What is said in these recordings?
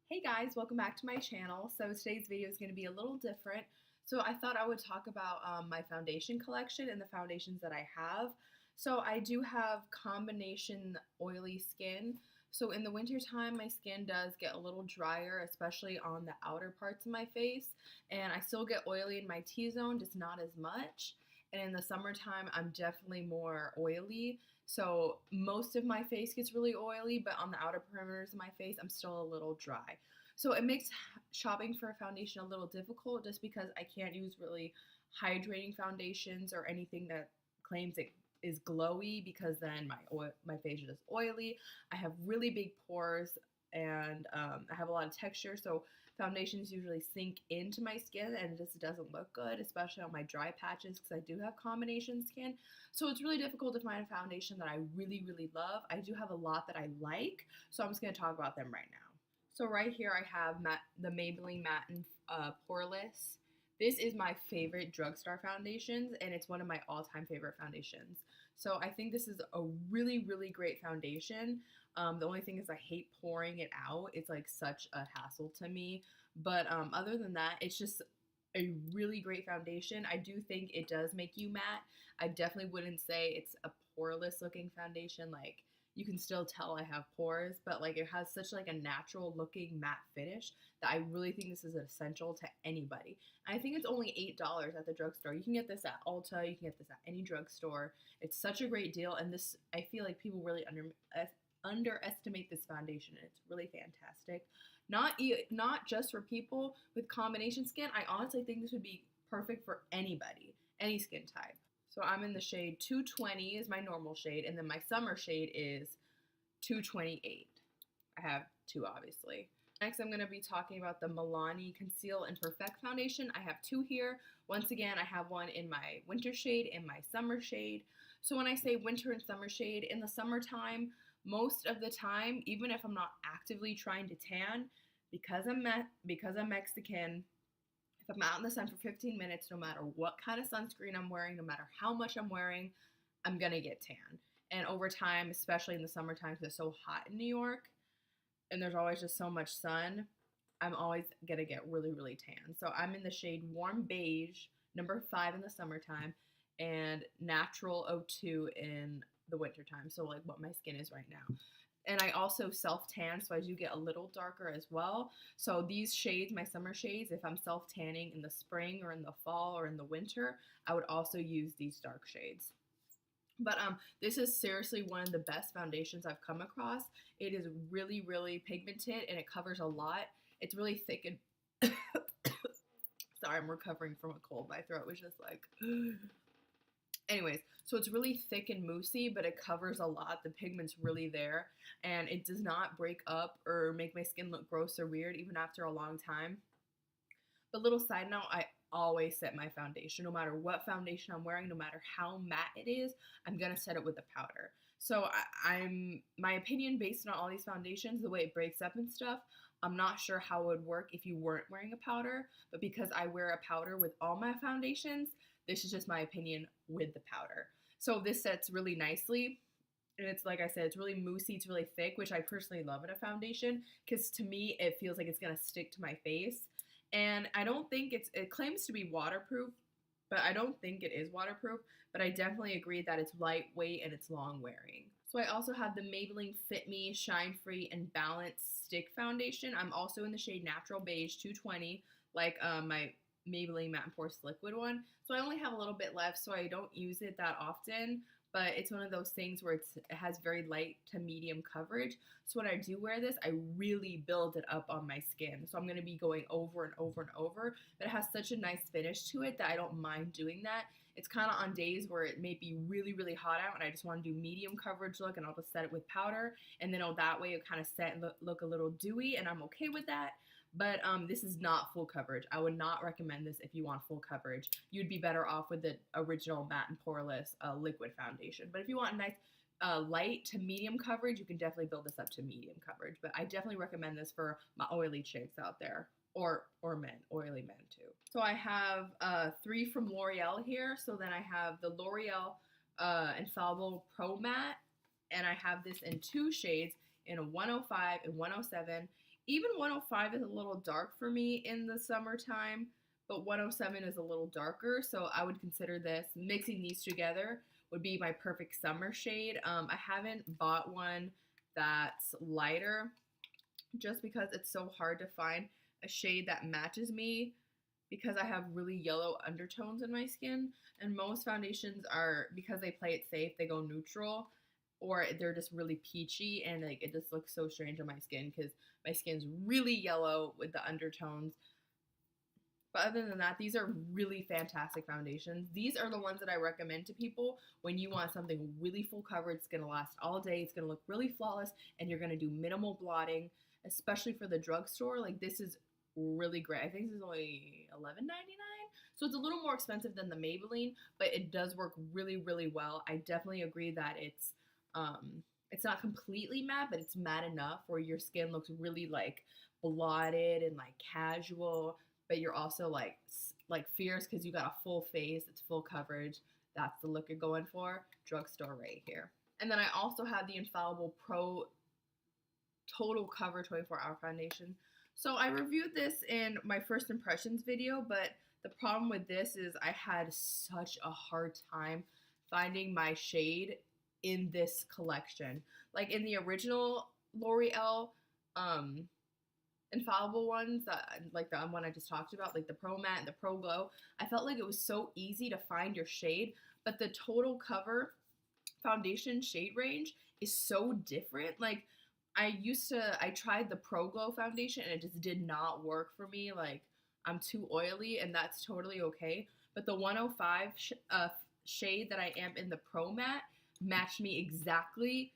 Hey guys, welcome back to my channel. So today's video is going to be a little different. So I thought I would talk about my foundation collection and the foundations that I have. So I do have combination oily skin. So in the winter time, my skin does get a little drier, especially on the outer parts of my face. And I still get oily in my T-zone, just not as much. And in the summertime, I'm definitely more oily. So most of my face gets really oily, but on the outer perimeters of my face, I'm still a little dry. So it makes shopping for a foundation a little difficult just because I can't use really hydrating foundations or anything that claims it is glowy, because then my face is just oily. I have really big pores, and I have a lot of texture, so foundations usually sink into my skin and it just doesn't look good, especially on my dry patches because I do have combination skin. So it's really difficult to find a foundation that I really love. I do have a lot that I like, so I'm just going to talk about them right now. So right here I have the Maybelline Matte and Poreless. This is my favorite drugstore foundations, and it's one of my all-time favorite foundations. So I think this is a really great foundation. The only thing is I hate pouring it out. It's like such a hassle to me. But other than that, it's just a really great foundation. I do think it does make you matte. I definitely wouldn't say it's a poreless looking foundation. Like, you can still tell I have pores, but like it has such like a natural looking matte finish that I really think this is essential to anybody. And I think it's only $8 at the drugstore. You can get this at Ulta, you can get this at any drugstore. It's such a great deal, and this, I feel like people really underestimate this foundation. It's really fantastic. Not just for people with combination skin. I honestly think this would be perfect for anybody, any skin type. So I'm in the shade 220 is my normal shade, and then my summer shade is 228. I have two, obviously. Next, I'm going to be talking about the Milani Conceal and Perfect Foundation. I have two here. Once again, I have one in my winter shade and my summer shade. So when I say winter and summer shade, in the summertime, most of the time, even if I'm not actively trying to tan, because I'm Mexican, if I'm out in the sun for 15 minutes, no matter what kind of sunscreen I'm wearing, no matter how much I'm wearing, I'm going to get tan. And over time, especially in the summertime, because it's so hot in New York, and there's always just so much sun, I'm always going to get really tan. So I'm in the shade Warm Beige, number 5 in the summertime, and Natural 02 in the wintertime. So like what my skin is right now. And I also self-tan, so I do get a little darker as well. So these shades, my summer shades, if I'm self-tanning in the spring or in the fall or in the winter, I would also use these dark shades. But this is seriously one of the best foundations I've come across. It is really pigmented, and it covers a lot. It's really thick and sorry, I'm recovering from a cold. My throat was just like anyways, so it's really thick and moussey, but it covers a lot. The pigment's really there, and it does not break up or make my skin look gross or weird even after a long time. But little side note, I always set my foundation. No matter what foundation I'm wearing, no matter how matte it is, I'm going to set it with a powder. So my opinion based on all these foundations, the way it breaks up and stuff, I'm not sure how it would work if you weren't wearing a powder, but because I wear a powder with all my foundations, this is just my opinion with the powder. So this sets really nicely. And it's, like I said, it's really moussey, it's really thick, which I personally love in a foundation, because to me, it feels like it's going to stick to my face. And I don't think it claims to be waterproof, but I don't think it is waterproof, but I definitely agree that it's lightweight and it's long wearing. So I also have the Maybelline Fit Me Shine Free and Balance Stick Foundation. I'm also in the shade Natural Beige 220, like my Maybelline Matte and Poreless liquid one. So I only have a little bit left, so I don't use it that often, but it's one of those things where it has very light to medium coverage. So when I do wear this, I really build it up on my skin. So I'm going to be going over and over and over, but it has such a nice finish to it that I don't mind doing that. It's kind of on days where it may be really hot out and I just want to do medium coverage look, and I'll just set it with powder, and then that way it kind of set and look a little dewy, and I'm okay with that. But this is not full coverage. I would not recommend this if you want full coverage. You'd be better off with the original Matte and Poreless liquid foundation. But if you want a nice light to medium coverage, you can definitely build this up to medium coverage. But I definitely recommend this for my oily chicks out there, or men, oily men too. So I have 3 from Loreal here. So then I have the Loreal Infallible ProMatte, and I have this in 2 shades, in a 105 and 107. Even 105 is a little dark for me in the summertime, but 107 is a little darker, so I would consider this, mixing these together would be my perfect summer shade. I haven't bought one that's lighter just because it's so hard to find a shade that matches me because I have really yellow undertones in my skin, and most foundations are, because they play it safe, they go neutral, or they're just really peachy, and like it just looks so strange on my skin because my skin's really yellow with the undertones. But other than that, these are really fantastic foundations. These are the ones that I recommend to people when you want something really full coverage. It's gonna last all day, it's gonna look really flawless, and you're gonna do minimal blotting, especially for the drugstore. Like, this is really great. I think this is only $11.99, so it's a little more expensive than the Maybelline, but it does work really, really well. I definitely agree that it's not completely matte, but it's matte enough where your skin looks really like blotted and like casual, but you're also like fierce because you got a full face, it's full coverage. That's the look you're going for. Drugstore right here. And then I also have the Infallible Pro Total Cover 24-Hour Foundation. So I reviewed this in my first impressions video, but the problem with this is I had such a hard time finding my shade in this collection. Like in the original L'Oreal Infallible ones, like the one I just talked about, like the ProMatte and the Pro Glow, I felt like it was so easy to find your shade, but the Total Cover foundation shade range is so different. Like, I tried the Pro Glow foundation and it just did not work for me. Like, I'm too oily, and that's totally okay. But the 105 shade that I am in the Pro Matte matched me exactly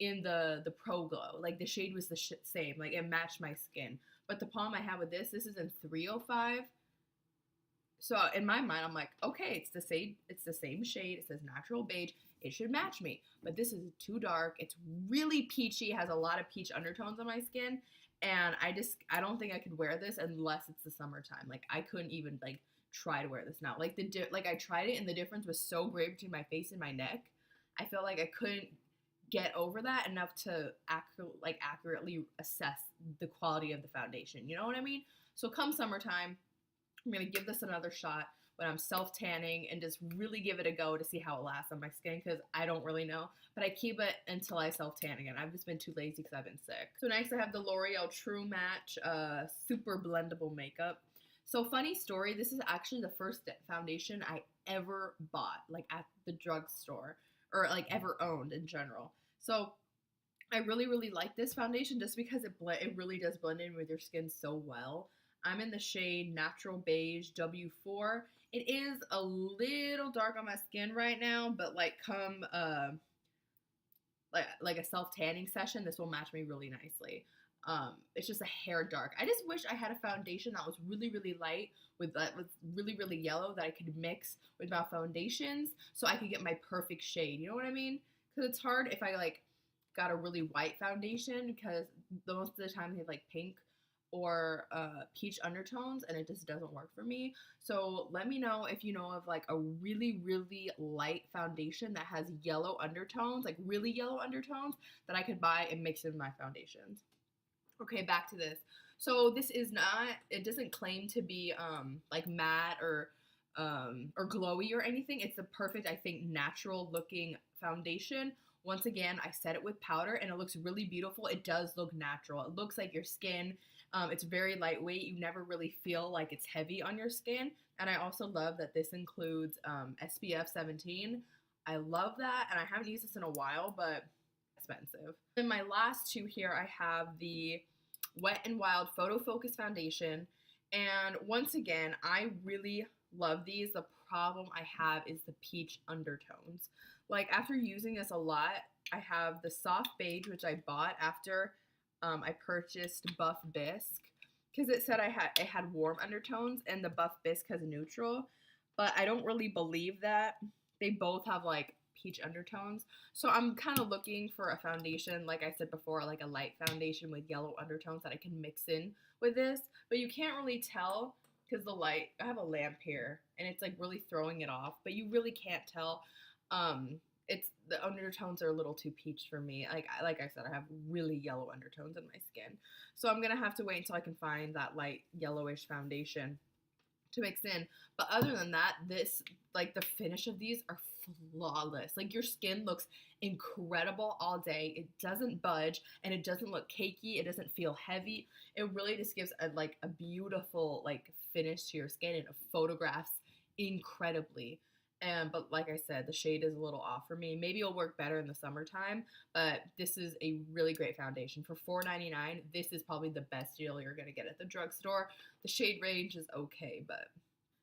in the Pro Glow. Like, the shade was the same. Like, it matched my skin. But the problem I have with this is in 305. So in my mind, I'm like, okay, it's the same shade. It says natural beige. It should match me. But this is too dark. It's really peachy. It has a lot of peach undertones on my skin. And I don't think I could wear this unless it's the summertime. Like, I couldn't even like try to wear this now. Like, I tried it and the difference was so great between my face and my neck. I felt like I couldn't get over that enough to accurately assess the quality of the foundation. You know what I mean? So come summertime, I'm going to give this another shot when I'm self-tanning and just really give it a go to see how it lasts on my skin, because I don't really know. But I keep it until I self-tan again. I've just been too lazy because I've been sick. So next I have the L'Oreal True Match Super Blendable Makeup. So funny story, this is actually the first foundation I ever bought, like at the drugstore, or like ever owned in general. So I really, really like this foundation just because it really does blend in with your skin so well. I'm in the shade Natural Beige W4. It is a little dark on my skin right now, but like come like a self-tanning session, this will match me really nicely. It's just a hair dark. I just wish I had a foundation that was really, really light with really, really yellow that I could mix with my foundations so I could get my perfect shade. You know what I mean? Because it's hard if I like got a really white foundation, because most of the time they have like pink or peach undertones, and it just doesn't work for me. So let me know if you know of like a really, really light foundation that has yellow undertones, like really yellow undertones, that I could buy and mix in my foundations. Okay, back to this. So this is not, it doesn't claim to be like matte or glowy or anything. It's the perfect, I think, natural looking foundation. Once again, I set it with powder and it looks really beautiful. It does look natural. It looks like your skin. It's very lightweight. You never really feel like it's heavy on your skin. And I also love that this includes SPF 17. I love that, and I haven't used this in a while, but expensive. Then my last two here, I have the Wet n Wild PhotoFocus Foundation. And once again, I really love these. The problem I have is the peach undertones. Like, after using this a lot, I have the soft beige, which I bought after I purchased Buff Bisque, because it said it had warm undertones, and the Buff Bisque has neutral, but I don't really believe that. They both have like peach undertones, so I'm kind of looking for a foundation, like I said before, like a light foundation with yellow undertones that I can mix in with this. But you can't really tell because the light, I have a lamp here and it's like really throwing it off, but you really can't tell. the undertones are a little too peach for me. Like I said, I have really yellow undertones in my skin. So I'm going to have to wait until I can find that light yellowish foundation to mix in. But other than that, this, like, the finish of these are flawless. Like, your skin looks incredible all day. It doesn't budge, and it doesn't look cakey. It doesn't feel heavy. It really just gives a beautiful, like, finish to your skin, and it photographs incredibly. But like I said, the shade is a little off for me. Maybe it'll work better in the summertime, but this is a really great foundation. For $4.99, this is probably the best deal you're going to get at the drugstore. The shade range is okay, but...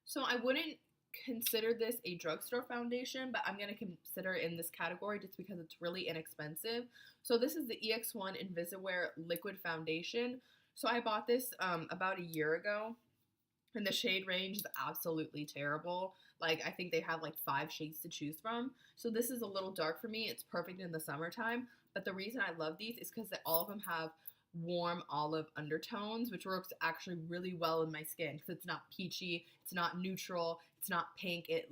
So I wouldn't consider this a drugstore foundation, but I'm going to consider it in this category just because it's really inexpensive. So this is the EX1 Invisiwear Liquid Foundation. So I bought this about a year ago. And the shade range is absolutely terrible. Like, I think they have like 5 shades to choose from. So this is a little dark for me. It's perfect in the summertime. But the reason I love these is because all of them have warm olive undertones, which works actually really well in my skin because it's not peachy, it's not neutral, it's not pink. It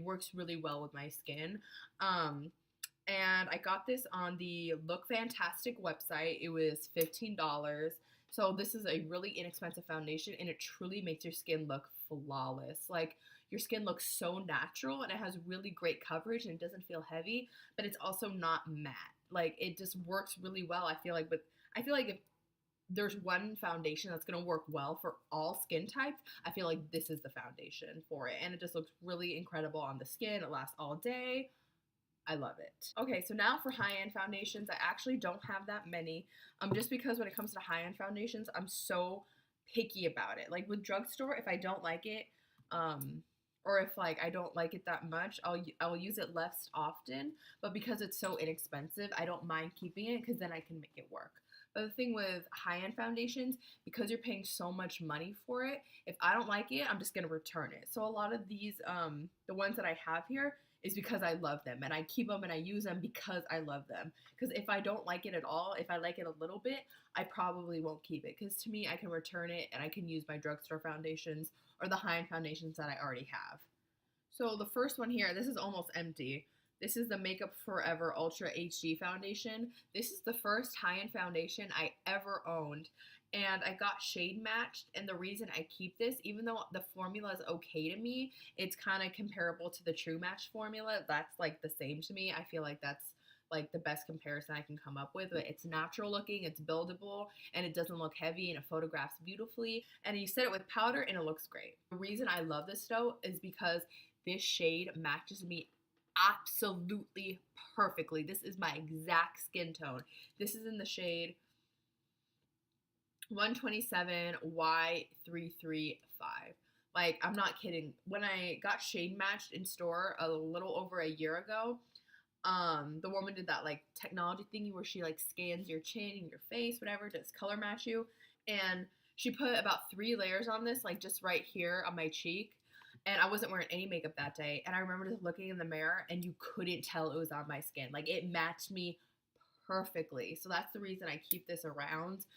works really well with my skin. And I got this on the Look Fantastic website. It was $15. So this is a really inexpensive foundation, and it truly makes your skin look flawless. Like, your skin looks so natural, and it has really great coverage, and it doesn't feel heavy, but it's also not matte. Like, it just works really well, I feel like. But I feel like if there's one foundation that's going to work well for all skin types, I feel like this is the foundation for it. And it just looks really incredible on the skin. It lasts all day. I love it. Okay, so now for high-end foundations, I actually don't have that many, just because when it comes to high-end foundations, I'm so picky about it. Like, with drugstore, if I don't like it, or if, like, I don't like it that much, I'll use it less often, but because it's so inexpensive, I don't mind keeping it because then I can make it work. But the thing with high-end foundations, because you're paying so much money for it, if I don't like it, I'm just going to return it. So a lot of these, the ones that I have here, is because I love them, and I keep them and I use them because I love them. Because if I don't like it at all, if I like it a little bit, I probably won't keep it. Because to me, I can return it and I can use my drugstore foundations or the high-end foundations that I already have. So the first one here, this is almost empty. This is the Makeup Forever Ultra HD Foundation. This is the first high-end foundation I ever owned. And I got shade matched, and the reason I keep this, even though the formula is okay to me, it's kind of comparable to the True Match formula. That's like the same to me. I feel like that's like the best comparison I can come up with. But it's natural looking, it's buildable, and it doesn't look heavy, and it photographs beautifully. And you set it with powder, and it looks great. The reason I love this though is because this shade matches me absolutely perfectly. This is my exact skin tone. This is in the shade 127 Y335. Like, I'm not kidding. When I got shade matched in store a little over a year ago, the woman did that like technology thingy where she like scans your chin and your face, whatever, to color match you. And she put about 3 layers on this, like just right here on my cheek. And I wasn't wearing any makeup that day. And I remember just looking in the mirror and you couldn't tell it was on my skin. Like, it matched me perfectly. So that's the reason I keep this around.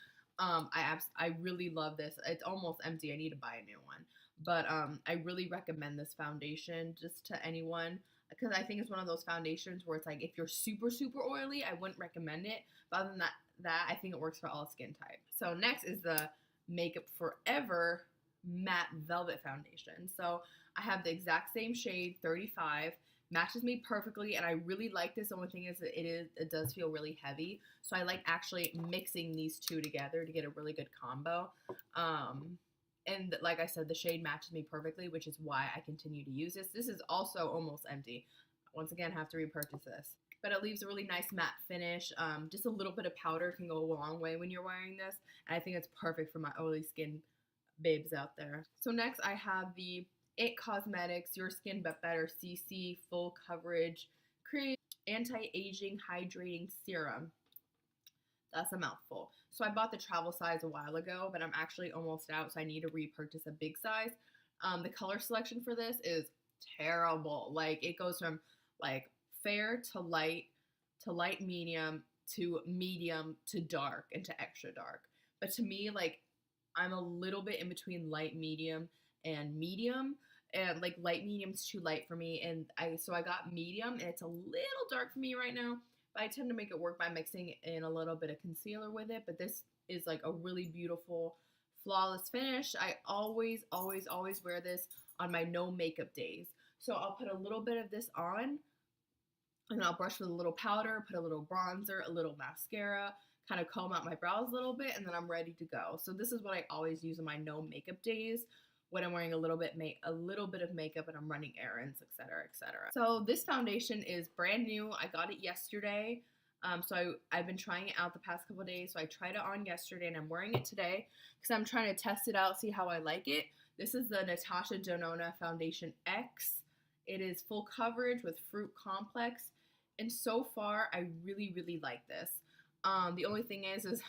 I really love this. It's almost empty. I need to buy a new one. But I really recommend this foundation just to anyone, because I think it's one of those foundations where it's like, if you're super, super oily, I wouldn't recommend it. But other than that, I think it works for all skin types. So next is the Makeup Forever Matte Velvet Foundation. So I have the exact same shade, 35. Matches me perfectly, and I really like this. The only thing is that it does feel really heavy, so I like actually mixing these two together to get a really good combo. And like I said, the shade matches me perfectly, which is why I continue to use this. This is also almost empty. Once again, have to repurchase this, but it leaves a really nice matte finish. Just a little bit of powder can go a long way when you're wearing this, and I think it's perfect for my oily skin babes out there. So next I have the It Cosmetics Your Skin But Better CC Full Coverage Cream Anti-Aging Hydrating Serum. That's a mouthful. So I bought the travel size a while ago, but I'm actually almost out, so I need to repurchase a big size. The color selection for this is terrible. Like, it goes from like fair to light medium to dark and to extra dark. But to me, like, I'm a little bit in between light medium and medium. and like light medium's too light for me, and I got medium, and it's a little dark for me right now, but I tend to make it work by mixing in a little bit of concealer with it. But this is like a really beautiful flawless finish. I always wear this on my no makeup days. So I'll put a little bit of this on, and I'll brush with a little powder, put a little bronzer, a little mascara, kind of comb out my brows a little bit, and then I'm ready to go. So this is what I always use on my no makeup days, when I'm wearing a little bit of makeup and I'm running errands, etc., etc. So this foundation is brand new. I got it yesterday. So I've been trying it out the past couple of days. So I tried it on yesterday, and I'm wearing it today because I'm trying to test it out, see how I like it. This is the Natasha Denona Foundation X. It is full coverage with fruit complex, and so far I really like this. The only thing is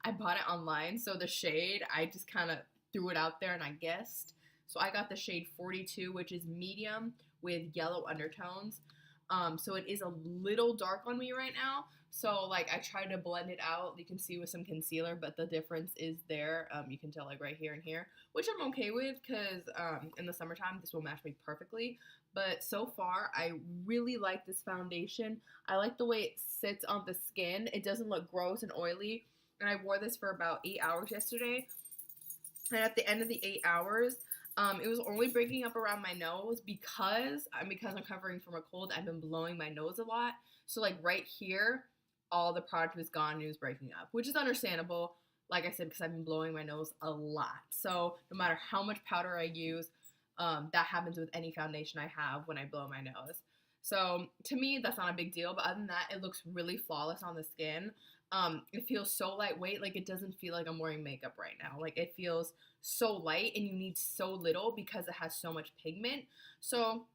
I bought it online, so the shade, I just kind of threw it out there and I guessed. So I got the shade 42, which is medium with yellow undertones. So it is a little dark on me right now. So like I tried to blend it out. You can see with some concealer, but the difference is there. You can tell like right here and here, which I'm okay with because in the summertime this will match me perfectly. But so far I really like this foundation. I like the way it sits on the skin. It doesn't look gross and oily. And I wore this for about 8 hours yesterday. And at the end of the 8 hours, it was only breaking up around my nose because I'm recovering from a cold. I've been blowing my nose a lot. So like right here, all the product was gone and it was breaking up, which is understandable. Like I said, because I've been blowing my nose a lot. So no matter how much powder I use, that happens with any foundation I have when I blow my nose. So to me, that's not a big deal. But other than that, it looks really flawless on the skin. It feels so lightweight. Like it doesn't feel like I'm wearing makeup right now. Like it feels so light, and you need so little because it has so much pigment. So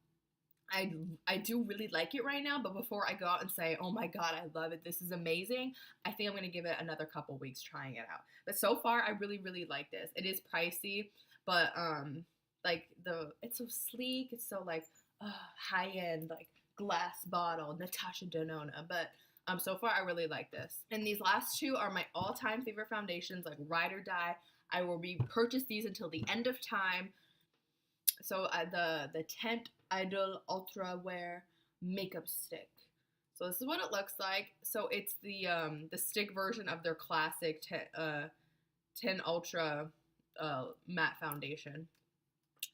I do really like it right now, but before I go out and say, oh my god, I love it, this is amazing, I think I'm going to give it another couple weeks trying it out. But so far, I really like this. It is pricey, but like it's so sleek, it's so like high-end, like glass bottle, Natasha Denona, but so far I really like this. And these last two are my all-time favorite foundations, like ride or die. I will repurchase these until the end of time. So the Teint Idol Ultra Wear Makeup Stick. So this is what it looks like. So it's the stick version of their classic Teint Ultra matte foundation.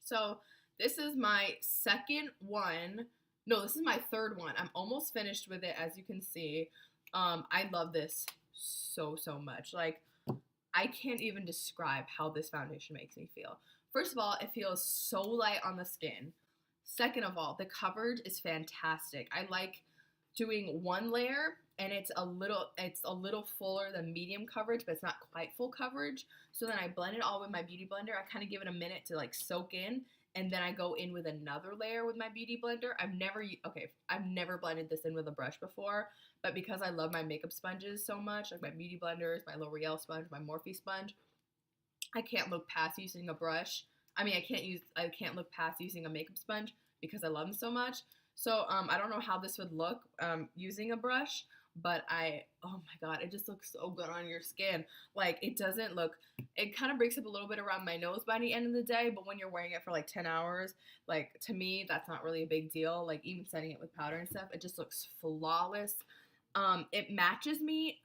So this is my second one. No, this is my third one. I'm almost finished with it, as you can see. I love this so much. Like, I can't even describe how this foundation makes me feel. First of all, it feels so light on the skin. Second of all, the coverage is fantastic. I like doing one layer, and it's a little fuller than medium coverage, but it's not quite full coverage. So then I blend it all with my beauty blender. I kind of give it a minute to like soak in, and then I go in with another layer with my beauty blender. I've never blended this in with a brush before, but because I love my makeup sponges so much, like my beauty blenders, my Loreal sponge, my Morphe sponge, I can't look past using a brush. I mean, I can't look past using a makeup sponge because I love them so much. So I don't know how this would look using a brush, but oh my god, it just looks so good on your skin. Like it kind of breaks up a little bit around my nose by the end of the day, but when you're wearing it for like 10 hours, like to me, that's not really a big deal. Like even setting it with powder and stuff, it just looks flawless. It matches me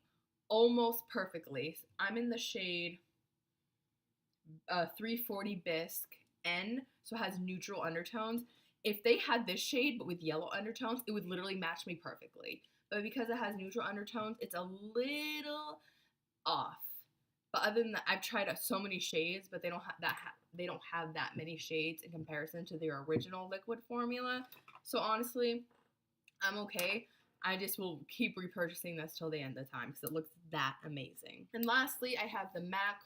almost perfectly. I'm in the shade 340 Bisque N, so it has neutral undertones. If they had this shade but with yellow undertones, it would literally match me perfectly. But because it has neutral undertones, it's a little off. But other than that, I've tried so many shades, but they don't have that many shades in comparison to their original liquid formula. So honestly, I'm okay. I just will keep repurchasing this till the end of time because it looks that amazing. And lastly, I have the MAC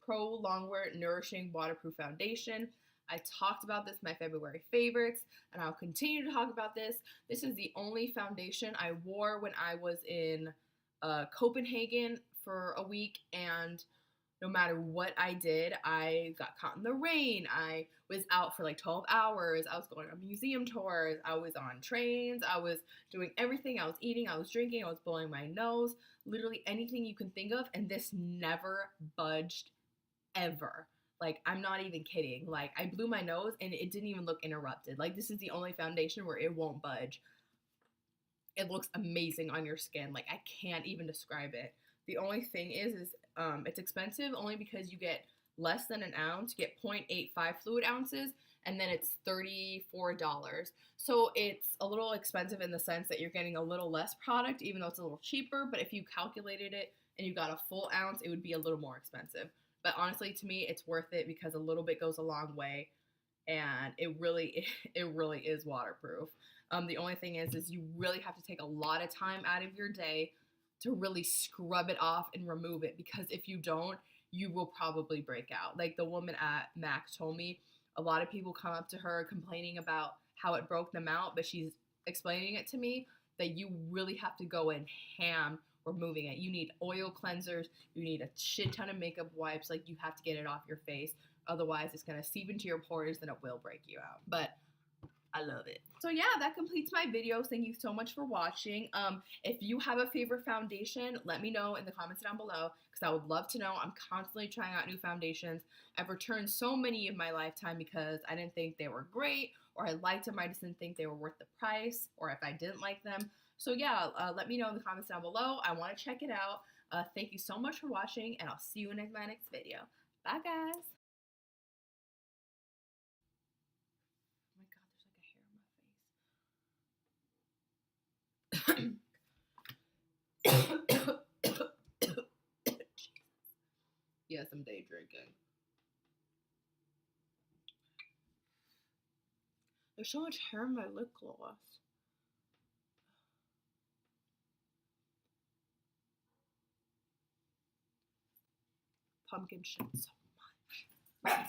Pro Longwear Nourishing Waterproof Foundation. I talked about this in my February favorites, and I'll continue to talk about this. This is the only foundation I wore when I was in Copenhagen for a week, and no matter what I did, I got caught in the rain. I was out for like 12 hours. I was going on museum tours. I was on trains. I was doing everything. I was eating. I was drinking. I was blowing my nose. Literally anything you can think of, and this never budged ever. Like, I'm not even kidding. Like, I blew my nose and it didn't even look interrupted. Like, this is the only foundation where it won't budge. It looks amazing on your skin. Like, I can't even describe it. The only thing is it's expensive only because you get less than an ounce. You get 0.85 fluid ounces, and then it's $34. So it's a little expensive in the sense that you're getting a little less product, even though it's a little cheaper. But if you calculated it and you got a full ounce, it would be a little more expensive. But honestly, to me, it's worth it because a little bit goes a long way, and it really is waterproof. The only thing is you really have to take a lot of time out of your day to really scrub it off and remove it, because if you don't, you will probably break out. Like the woman at MAC told me, a lot of people come up to her complaining about how it broke them out, but she's explaining it to me that you really have to go in ham removing it. You need oil cleansers, you need a shit ton of makeup wipes, like you have to get it off your face. Otherwise, it's gonna seep into your pores and it will break you out. But I love it. So yeah, that completes my video. Thank you so much for watching. If you have a favorite foundation, let me know in the comments down below, because I would love to know. I'm constantly trying out new foundations. I've returned so many in my lifetime because I didn't think they were great, or I liked them, I just didn't think they were worth the price, or if I didn't like them. So yeah, let me know in the comments down below. I want to check it out. Thank you so much for watching, and I'll see you in my next video. Bye, guys. Yes, I'm day drinking. There's so much hair in my lip gloss. Pumpkin shit so much.